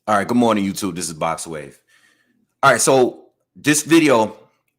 All right, good morning, YouTube. This is BoxingWave. All right, so this video,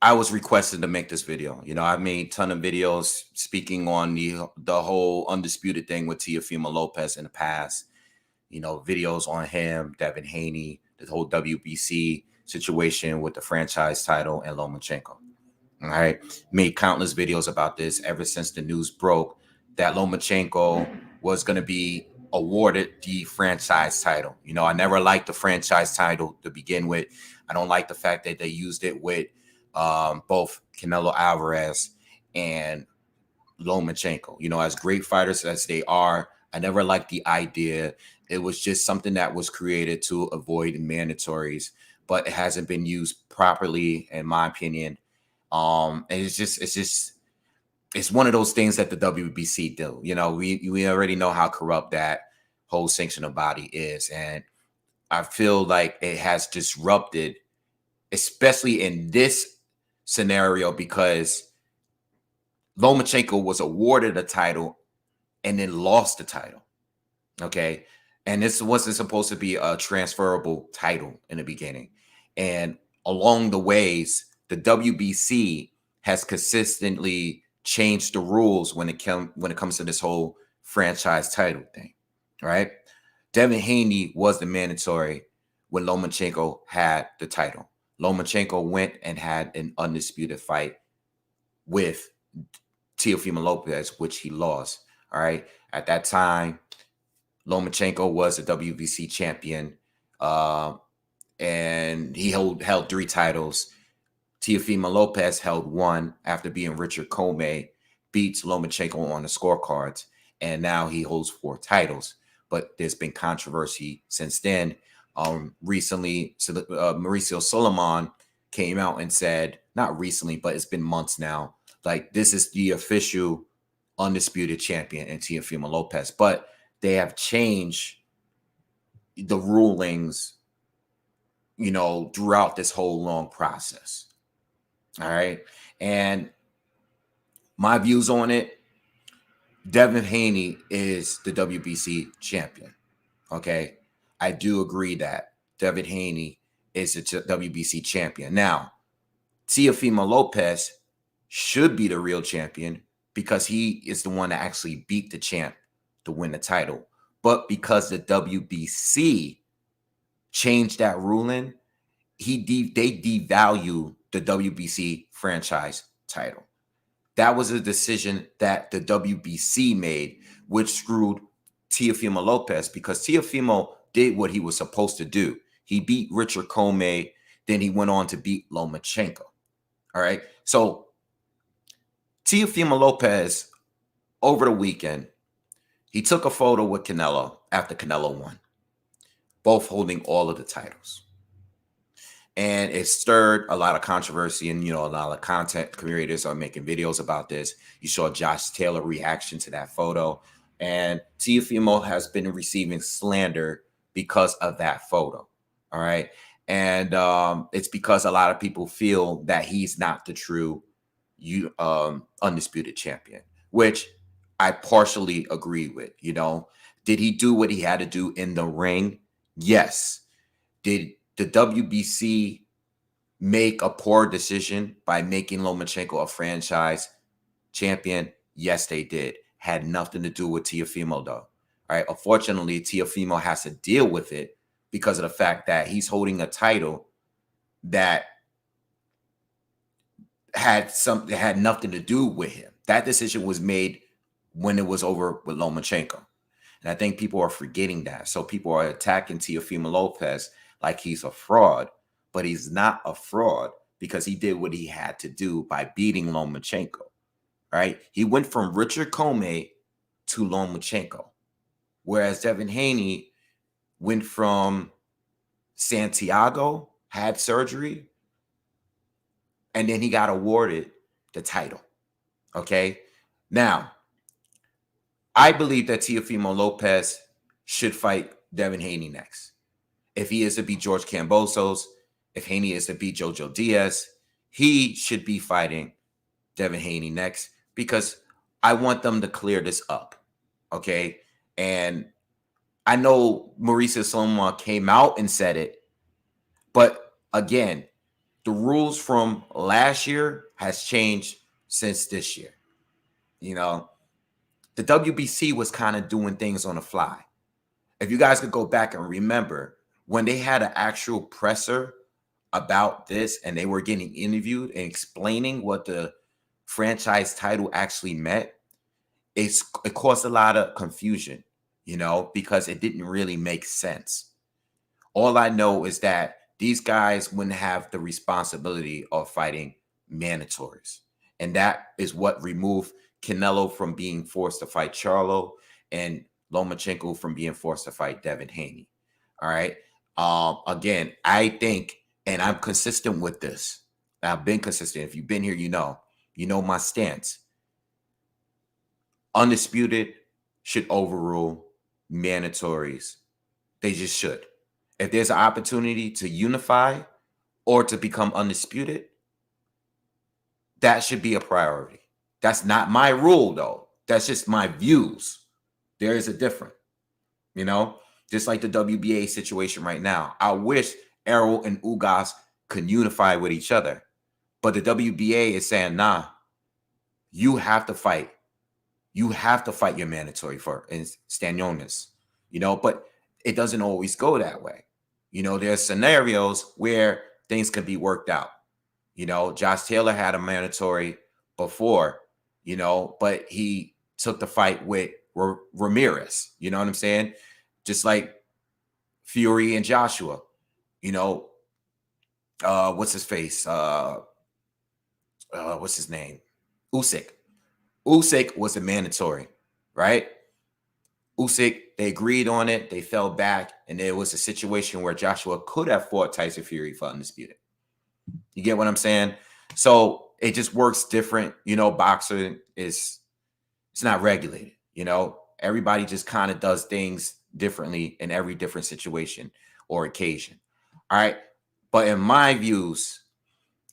I was requested to make this video. I've made a ton of videos speaking on the whole Undisputed thing with Teofimo Lopez in the past. Videos on him, Devin Haney, the whole WBC situation with the franchise title and Lomachenko. All right, made countless videos about this ever since the news broke that Lomachenko was going to be awarded the franchise title. I never liked the franchise title to begin with. I don't like the fact that they used it with both Canelo Alvarez and Lomachenko. As great fighters as they are, I never liked the idea. It was just something that was created to avoid mandatories, but it hasn't been used properly, in my opinion. And it's one of those things that the WBC do. We already know how corrupt that whole sanctional body is, and I feel like it has disrupted, especially in this scenario, because Lomachenko was awarded a title and then lost the title. Okay. And this wasn't supposed to be a transferable title in the beginning. And along the ways, the WBC has consistently changed the rules when it comes to this whole franchise title thing. Right. Devin Haney was the mandatory when Lomachenko had the title. Lomachenko went and had an undisputed fight with Teofimo Lopez, which he lost. All right. At that time, Lomachenko was a WBC champion, and he held 3 titles. Teofimo Lopez held 1 after being Richard Comey, beats Lomachenko on the scorecards, and now he holds 4 titles. But there's been controversy since then. Recently, Mauricio Solomon came out and said, not recently, but it's been months now, like, this is the official undisputed champion in Teofimo Lopez. But they have changed the rulings, throughout this whole long process. All right. And my views on it, Devin Haney is the WBC champion. Okay. I do agree that Devin Haney is the WBC champion. Now, Teofimo Lopez should be the real champion because he is the one that actually beat the champ to win the title. But because the WBC changed that ruling, they devalue the WBC franchise title. That was a decision that the WBC made, which screwed Teofimo Lopez, because Teofimo did what he was supposed to do. He beat Richard Comey, then he went on to beat Lomachenko. All right. So Teofimo Lopez, over the weekend, he took a photo with Canelo after Canelo won, both holding all of the titles. And it stirred a lot of controversy, and a lot of content creators are making videos about this. You saw Josh Taylor reaction to that photo, and Teofimo has been receiving slander because of that photo. All right. And it's because a lot of people feel that he's not the true undisputed champion, which I partially agree with. Did he do what he had to do in the ring? Yes. Did the WBC make a poor decision by making Lomachenko a franchise champion? Yes, they did. Had nothing to do with Teofimo, though. All right. Unfortunately, Teofimo has to deal with it because of the fact that he's holding a title that had nothing to do with him. That decision was made when it was over with Lomachenko. And I think people are forgetting that. So people are attacking Teofimo Lopez like he's a fraud, but he's not a fraud because he did what he had to do by beating Lomachenko. Right? He went from Richard Comey to Lomachenko, whereas Devin Haney went from Santiago, had surgery, and then he got awarded the title. Okay? Now, I believe that Teofimo Lopez should fight Devin Haney next. If he is to beat George Kambosos, if Haney is to beat Jojo Diaz, he should be fighting Devin Haney next because I want them to clear this up. Okay? And I know Mauricio Solomon came out and said it, but again, the rules from last year has changed since this year. You know, the WBC was kind of doing things on the fly. If you guys could go back and remember when they had an actual presser about this and they were getting interviewed and explaining what the franchise title actually meant, it caused a lot of confusion, you know, because it didn't really make sense. All I know is that these guys wouldn't have the responsibility of fighting mandatories. And that is what removed Canelo from being forced to fight Charlo and Lomachenko from being forced to fight Devin Haney. All right. Again, I think, and I'm consistent with this. I've been consistent. If you've been here, you know my stance. Undisputed should overrule mandatories. They just should. If there's an opportunity to unify or to become undisputed, that should be a priority. That's not my rule, though. That's just my views. There is a difference, you know, just like the WBA situation right now. I wish Errol and Ugas could unify with each other, but the WBA is saying, nah, you have to fight. You have to fight your mandatory for Stanionis, you know, but it doesn't always go that way. You know, there's scenarios where things can be worked out. You know, Josh Taylor had a mandatory before, you know, but he took the fight with Ramirez. You know what I'm saying? Just like Fury and Joshua, you know, what's his face? What's his name? Usyk. Usyk was a mandatory, right? Usyk, they agreed on it. They fell back, and there was a situation where Joshua could have fought Tyson Fury for undisputed. You get what I'm saying? So it just works different. You know, boxing it's not regulated. You know, everybody just kind of does things differently in every different situation or occasion. All right. But in my views,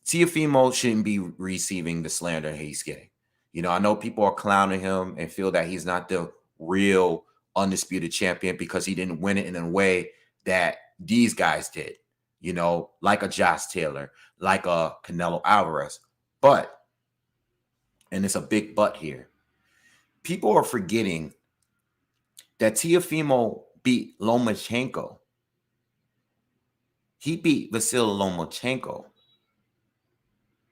Teofimo shouldn't be receiving the slander he's getting. You know, I know people are clowning him and feel that he's not the real undisputed champion because he didn't win it in a way that these guys did, you know, like a Josh Taylor, like a Canelo Alvarez. But, and it's a big but here, people are forgetting that Teofimo beat Lomachenko. He beat Vasyl Lomachenko.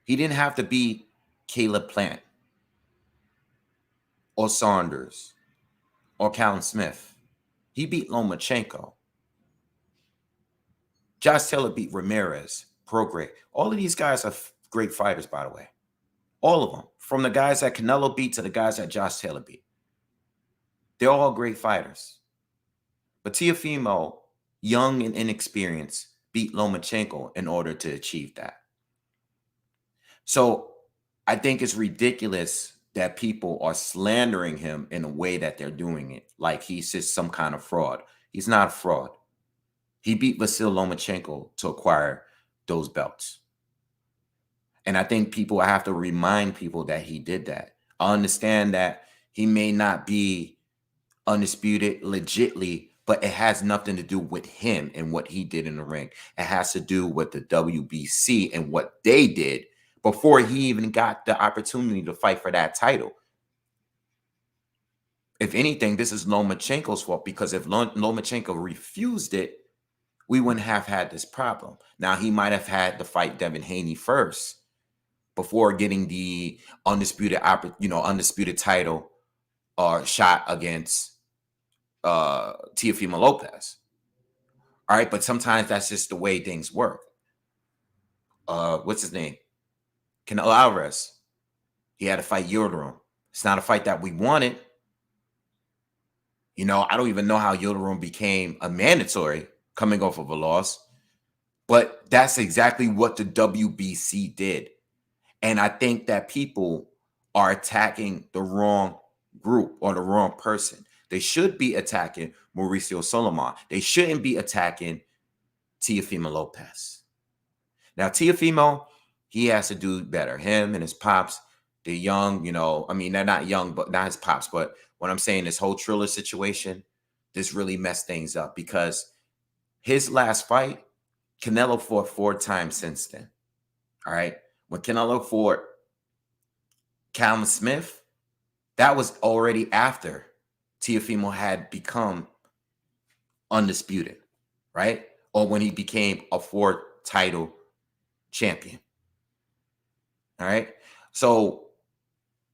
He didn't have to beat Caleb Plant or Saunders or Callum Smith. He beat Lomachenko. Josh Taylor beat Ramirez, Prograis. All of these guys are great fighters, by the way. All of them. From the guys that Canelo beat to the guys that Josh Taylor beat. They're all great fighters. But Teofimo, young and inexperienced, beat Lomachenko in order to achieve that. So I think it's ridiculous that people are slandering him in a way that they're doing it, like he's just some kind of fraud. He's not a fraud. He beat Vasyl Lomachenko to acquire those belts. And I think I have to remind people that he did that. I understand that he may not be undisputed legitly, but it has nothing to do with him and what he did in the ring. It has to do with the WBC and what they did before he even got the opportunity to fight for that title. If anything, this is Lomachenko's fault, because if Lomachenko refused it, we wouldn't have had this problem. Now, he might have had to fight Devin Haney first before getting the undisputed title or shot against Teofimo Lopez. All right, but sometimes that's just the way things work. What's his name? Canelo Alvarez. He had to fight Yildirim. It's not a fight that we wanted. You know, I don't even know how Yildirim became a mandatory coming off of a loss. But that's exactly what the WBC did. And I think that people are attacking the wrong group or the wrong person. They should be attacking Mauricio Solomon. They shouldn't be attacking Teofimo Lopez. Now, Teofimo, he has to do better. Him and his pops, they're young, you know. I mean, they're not young, but not his pops. But what I'm saying, this whole Triller situation, this really messed things up because his last fight, Canelo fought 4 times since then. All right. When Canelo fought Callum Smith, that was already after Teofimo had become undisputed, right? Or when he became a 4-title champion. All right. So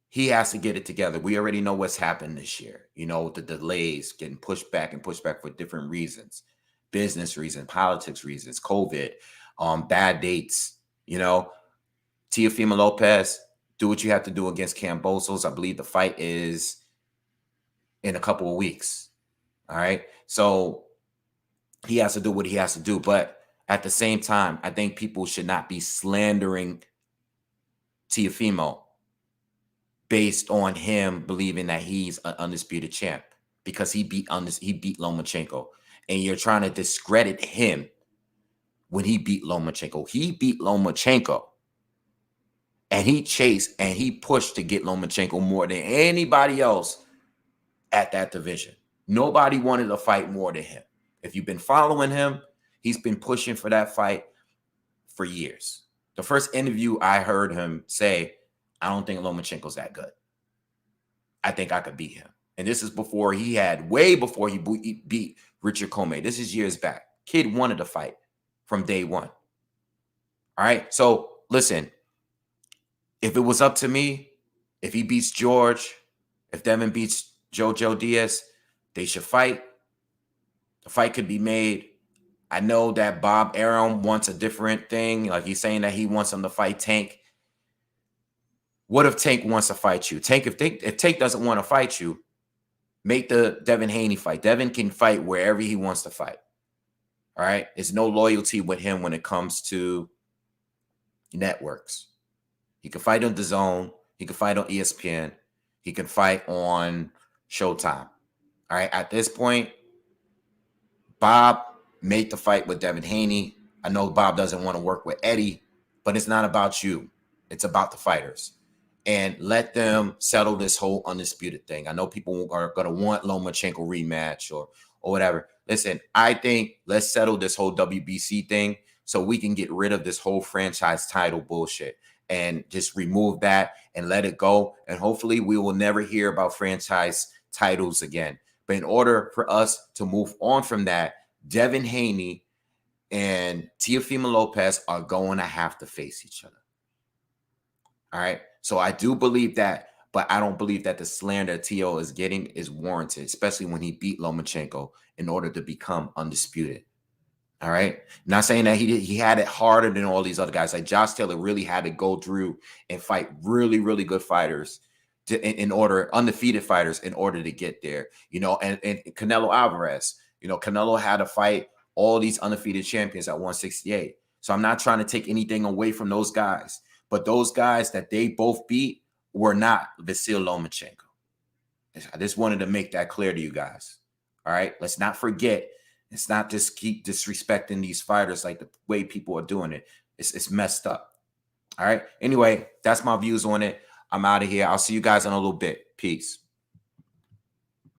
he has to get it together. We already know what's happened this year. You know, the delays getting pushed back for different reasons, business reasons, politics reasons, COVID, bad dates. You know, Teofimo Lopez, do what you have to do against Cambosos. I believe the fight is in a couple of weeks. All right. So he has to do what he has to do. But at the same time, I think people should not be slandering Teofimo based on him believing that he's an undisputed champ because he beat Lomachenko. And you're trying to discredit him when he beat Lomachenko. He beat Lomachenko. And he chased and he pushed to get Lomachenko more than anybody else at that division. Nobody wanted to fight more than him. If you've been following him, he's been pushing for that fight for years. The first interview I heard him say, I don't think Lomachenko's that good. I think I could beat him. And this is way before he beat Richard Comey. This is years back. Kid wanted to fight from day one. All right. So listen, if it was up to me, if he beats George, if Devin beats Jojo Diaz, they should fight. The fight could be made. I know that Bob Arum wants a different thing. Like he's saying that he wants him to fight Tank. What if Tank wants to fight you? If Tank doesn't want to fight you, make the Devin Haney fight. Devin can fight wherever he wants to fight. All right? There's no loyalty with him when it comes to networks. He can fight on DAZN. He can fight on ESPN. He can fight on Showtime. All right? At this point, Bob made the fight with Devin Haney. I know Bob doesn't want to work with Eddie, but it's not about you. It's about the fighters. And let them settle this whole undisputed thing. I know people are going to want Lomachenko rematch or whatever. Listen, I think let's settle this whole WBC thing so we can get rid of this whole franchise title bullshit and just remove that and let it go. And hopefully we will never hear about franchise titles again. But in order for us to move on from that, Devin Haney and Teofimo Lopez are going to have to face each other. All right. So I do believe that, but I don't believe that the slander Teo is getting is warranted, especially when he beat Lomachenko in order to become undisputed. All right. Not saying that he had it harder than all these other guys. Like Josh Taylor really had to go through and fight really, really good fighters undefeated fighters in order to get there. You know, and Canelo Alvarez, you know, Canelo had to fight all these undefeated champions at 168. So I'm not trying to take anything away from those guys. But those guys that they both beat were not Vasyl Lomachenko. I just wanted to make that clear to you guys. All right. Let's not forget. It's not just keep disrespecting these fighters like the way people are doing it. It's messed up. All right. Anyway, that's my views on it. I'm out of here. I'll see you guys in a little bit. Peace.